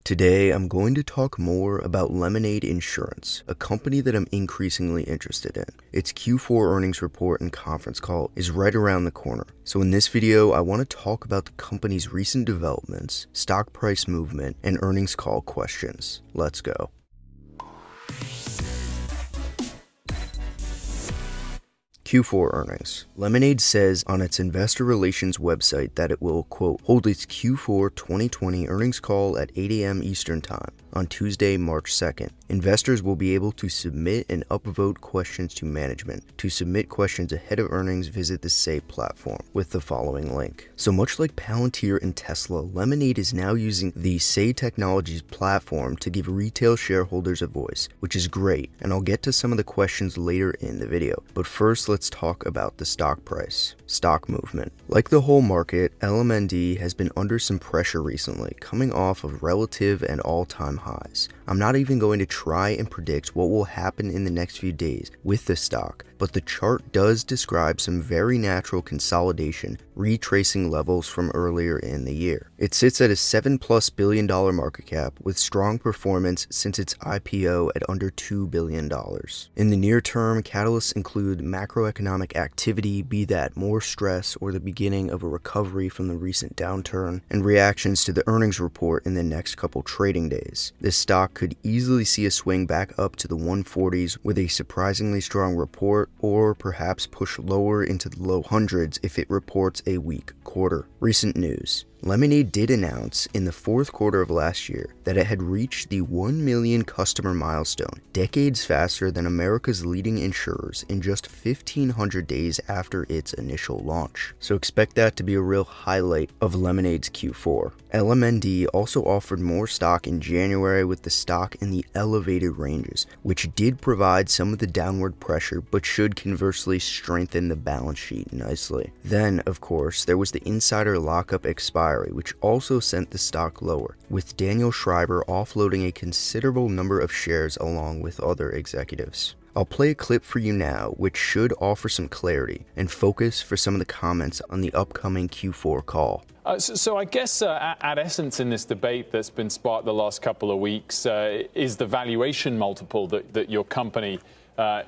Today, I'm going to talk more about Lemonade Insurance, a company that I'm increasingly interested in. Its Q4 earnings report and conference call is right around the corner. So in this video, I want to talk about the company's recent developments, stock price movement, and earnings call questions. Let's go. Q4 earnings. Lemonade says on its investor relations website that it will, quote, hold its Q4 2020 earnings call at 8 a.m. Eastern Time on Tuesday, March 2nd. Investors will be able to submit and upvote questions to management. To submit questions ahead of earnings, visit the Say platform with the following link. So much like Palantir and Tesla, Lemonade is now using the Say Technologies platform to give retail shareholders a voice, which is great, and I'll get to some of the questions later in the video. But first, let's talk about the stock price. Stock movement. Like the whole market, LMND has been under some pressure recently, coming off of relative and all-time highs. I'm not even going to try and predict what will happen in the next few days with the stock, but the chart does describe some very natural consolidation, retracing levels from earlier in the year. It sits at a $7+ billion market cap with strong performance since its IPO at under $2 billion. In the near term, catalysts include macroeconomic activity, be that more stress or the beginning of a recovery from the recent downturn, and reactions to the earnings report in the next couple trading days. This stock could easily see a swing back up to the 140s with a surprisingly strong report, or perhaps push lower into the low hundreds if it reports a weak quarter. Recent news. Lemonade did announce in the fourth quarter of last year that it had reached the 1 million customer milestone, decades faster than America's leading insurers in just 1,500 days after its initial launch. So expect that to be a real highlight of Lemonade's Q4. LMND also offered more stock in January with the stock in the elevated ranges, which did provide some of the downward pressure but should conversely strengthen the balance sheet nicely. Then, of course, there was the insider lockup expiry, which also sent the stock lower, with Daniel Schreiber offloading a considerable number of shares along with other executives. I'll play a clip for you now, which should offer some clarity and focus for some of the comments on the upcoming Q4 call. So I guess at essence in this debate that's been sparked the last couple of weeks is the valuation multiple that your company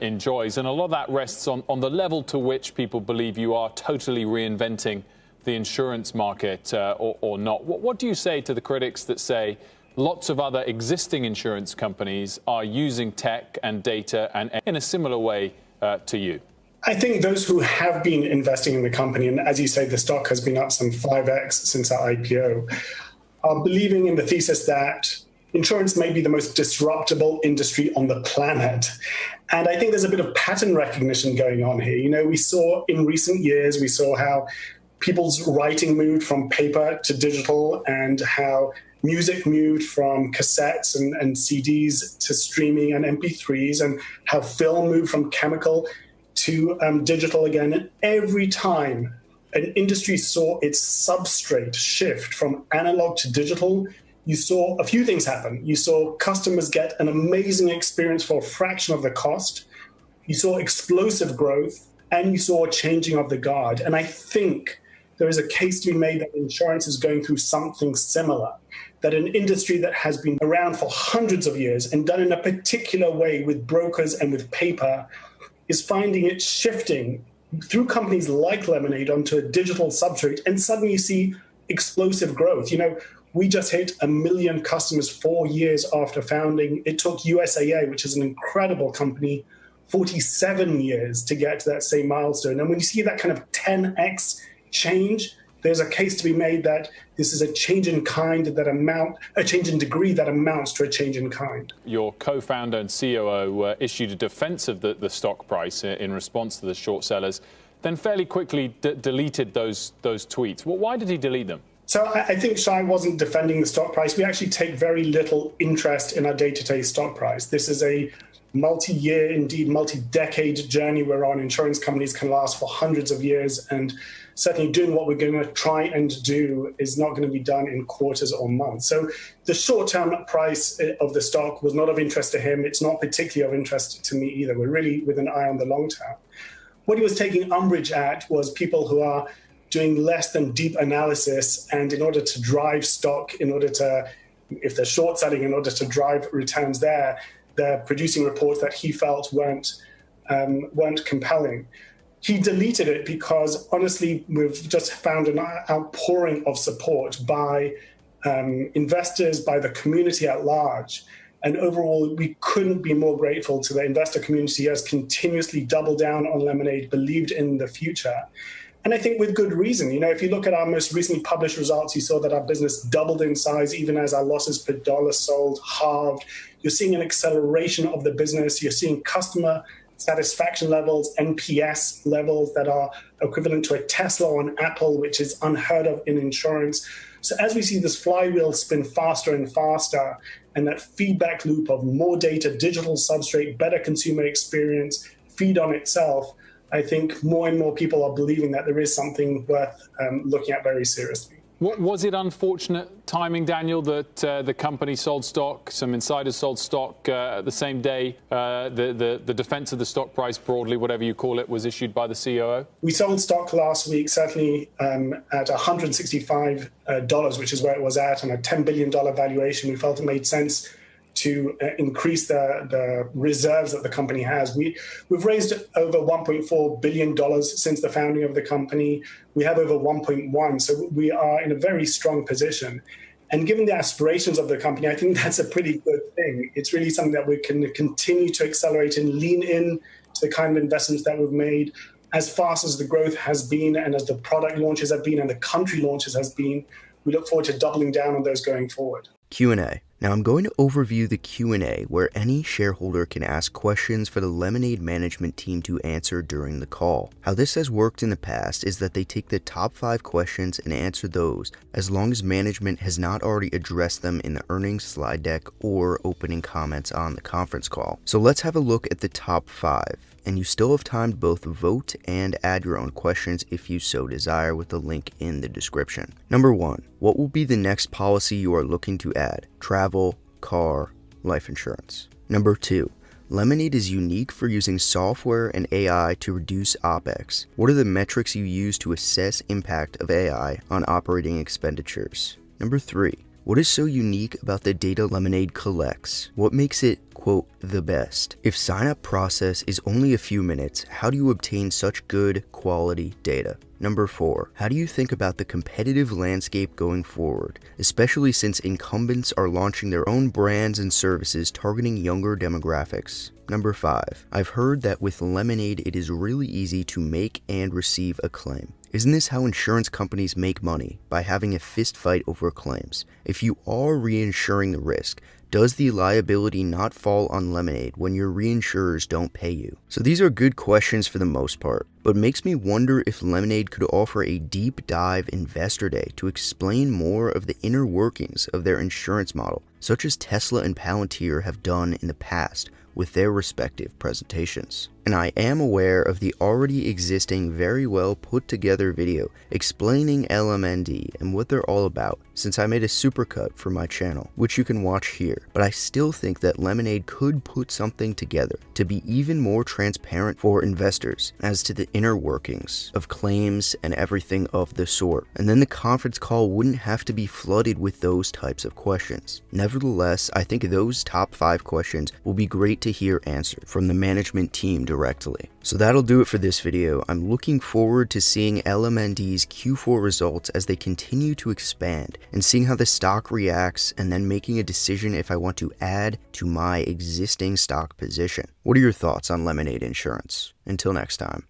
enjoys. And a lot of that rests on the level to which people believe you are totally reinventing the insurance market or not. What do you say to the critics that say lots of other existing insurance companies are using tech and data and in a similar way to you? I think those who have been investing in the company, and as you say, the stock has been up some 5x since our IPO, are believing in the thesis that insurance may be the most disruptable industry on the planet. And I think there's a bit of pattern recognition going on here. You know, we saw in recent years, we saw how people's writing moved from paper to digital and how music moved from cassettes and CDs to streaming and MP3s, and how film moved from chemical to digital again. And every time an industry saw its substrate shift from analog to digital, you saw a few things happen. You saw customers get an amazing experience for a fraction of the cost. You saw explosive growth, and you saw a changing of the guard. And I think there is a case to be made that insurance is going through something similar, that an industry that has been around for hundreds of years and done in a particular way with brokers and with paper is finding it shifting through companies like Lemonade onto a digital substrate, and suddenly you see explosive growth. You know, we just hit 1 million customers 4 years after founding. It took USAA, which is an incredible company, 47 years to get to that same milestone. And when you see that kind of 10x change, there's a case to be made that this is a change in kind a change in degree that amounts to a change in kind. Your co-founder and COO issued a defense of the stock price in response to the short sellers, then fairly quickly deleted those tweets. Well, why did he delete them? So I think Shai wasn't defending the stock price. We actually take very little interest in our day-to-day stock price. This is a multi-year, indeed multi-decade journey we're on. Insurance companies can last for hundreds of years, and certainly doing what we're going to try and do is not going to be done in quarters or months. So the short-term price of the stock was not of interest to him. It's not particularly of interest to me either. We're really with an eye on the long term. What he was taking umbrage at was people who are doing less than deep analysis, and in order to drive stock, in order to if they're short selling in order to drive returns there, they're producing reports that he felt weren't compelling. He deleted it because, honestly, we've just found an outpouring of support by investors, by the community at large. And overall, we couldn't be more grateful to the investor community who has continuously doubled down on Lemonade, believed in the future. And I think with good reason. If you look at our most recently published results, you saw that our business doubled in size, even as our losses per dollar sold halved. You're seeing an acceleration of the business. You're seeing customer satisfaction levels, NPS levels that are equivalent to a Tesla or an Apple, which is unheard of in insurance. So as we see this flywheel spin faster and faster, and that feedback loop of more data, digital substrate, better consumer experience, feed on itself, I think more and more people are believing that there is something worth looking at very seriously. Was it unfortunate timing, Daniel, that the company sold stock, some insiders sold stock at the same day the defense of the stock price broadly, whatever you call it, was issued by the COO? We sold stock last week, certainly at $165, which is where it was at, and a $10 billion valuation. We felt it made sense to increase the reserves that the company has. We've raised over $1.4 billion since the founding of the company. We have over 1.1, so we are in a very strong position. And given the aspirations of the company, I think that's a pretty good thing. It's really something that we can continue to accelerate and lean in to the kind of investments that we've made. As fast as the growth has been and as the product launches have been and the country launches has been, we look forward to doubling down on those going forward. Q&A. Now I'm going to overview the Q&A where any shareholder can ask questions for the Lemonade management team to answer during the call. How this has worked in the past is that they take the top 5 questions and answer those as long as management has not already addressed them in the earnings slide deck or opening comments on the conference call. So let's have a look at the top 5. And you still have time to both vote and add your own questions if you so desire with the link in the description. Number 1. What will be the next policy you are looking to add? Travel, car, life insurance. Number 2. Lemonade is unique for using software and AI to reduce OPEX. What are the metrics you use to assess impact of AI on operating expenditures? Number 3. What is so unique about the data Lemonade collects? What makes it, quote, the best? If sign-up process is only a few minutes, how do you obtain such good quality data? Number 4, how do you think about the competitive landscape going forward, especially since incumbents are launching their own brands and services targeting younger demographics? Number 5, I've heard that with Lemonade it is really easy to make and receive a claim. Isn't this how insurance companies make money? By having a fist fight over claims. If you are reinsuring the risk, does the liability not fall on Lemonade when your reinsurers don't pay you? So these are good questions for the most part, but makes me wonder if Lemonade could offer a deep dive investor day to explain more of the inner workings of their insurance model, such as Tesla and Palantir have done in the past with their respective presentations. And I am aware of the already existing very well put together video explaining LMND and what they're all about, since I made a supercut for my channel, which you can watch here, but I still think that Lemonade could put something together to be even more transparent for investors as to the inner workings of claims and everything of the sort, and then the conference call wouldn't have to be flooded with those types of questions. Nevertheless, I think those top 5 questions will be great to hear answered from the management team directly. So that'll do it for this video. I'm looking forward to seeing LMND's Q4 results as they continue to expand and seeing how the stock reacts and then making a decision if I want to add to my existing stock position. What are your thoughts on Lemonade Insurance? Until next time.